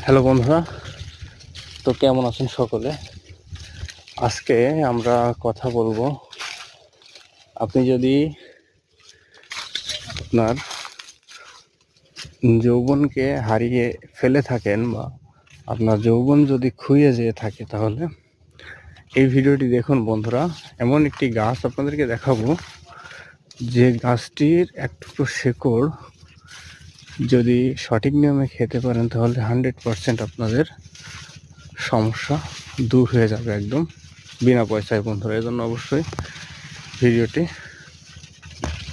Hello বন্ধুরা, তো কেমন আছেন সকলে? আজকে আমরা কথা বলবো, আপনি যদি আপনার যৌবনকে হারিয়ে ফেলে থাকেন বা আপনার যৌবন যদি খুইয়ে যেয়ে থাকে, তাহলে এই ভিডিওটি দেখুন বন্ধুরা। এমন একটি গাছ আপনাদেরকে দেখাবো, যে গাছটির এক টুকরো শেকড় যদি সঠিক নিয়মে খেতে পারেন, তাহলে 100% আপনাদের সমস্যা দূর হয়ে যাবে একদম বিনা পয়সায় বন্ধুরা। এই জন্য অবশ্যই ভিডিওটি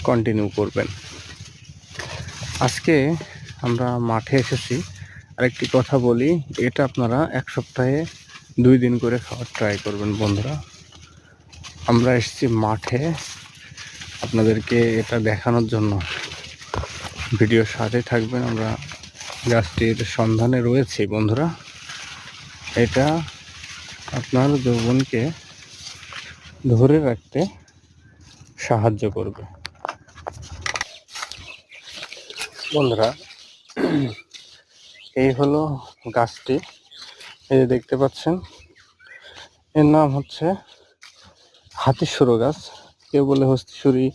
কন্টিনিউ করবেন। আজকে আমরা মাঠে এসেছি। আরেকটি কথা বলি, এটা আপনারা এক সপ্তাহে 2 দিন করে খাওয়ার ট্রাই করবেন বন্ধুরা। আমরা এসেছি মাঠে আপনাদেরকে এটা দেখানোর জন্য। ভিডিওর সাথে থাকবেন, আমরা গাছটির সন্ধানে রয়েছি বন্ধুরা। এটা আপনার যৌবনকে ধরে রাখতে সাহায্য করবে বন্ধুরা। এই হলো গাছটি, এই যে দেখতে পাচ্ছেন, এর নাম হচ্ছে হাতিসুরো গাছ। কেউ বলে হস্তিসুরি,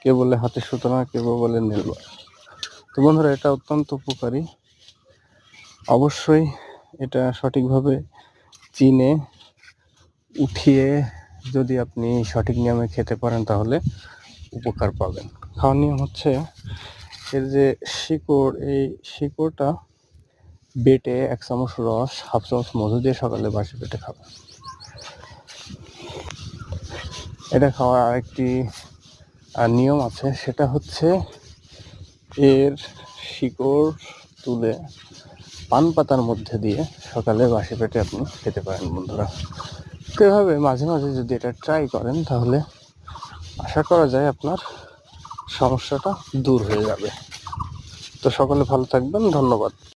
কেউ বলে হাতিসুতনা, কেউ বলে নীলবা। তো বন্ধুরা, এটা অত্যন্ত উপকারী। অবশ্যই এটা সঠিকভাবে চিনে উঠিয়ে যদি আপনি সঠিক নিয়মে খেতে পারেন, তাহলে উপকার পাবেন। খাওয়ার নিয়ম হচ্ছে, এর যে শিকড়, এই শিকড়টা বেটে 1 চামচ রস, 1/2 চামচ মধু দিয়ে সকালে বাসি পেটে খাবেন। এটা খাওয়ার আরেকটি নিয়ম আছে, সেটা হচ্ছে এর শিকড় তুলে পান পাতার মধ্যে দিয়ে সকালে বাসি পেটে আপনি খেতে পারেন বন্ধুরা। তো এভাবে মাঝে মাঝে যদি এটা ট্রাই করেন, তাহলে আশা করা যায় আপনার সমস্যাটা দূর হয়ে যাবে। তো সকলে ভালো থাকবেন, ধন্যবাদ।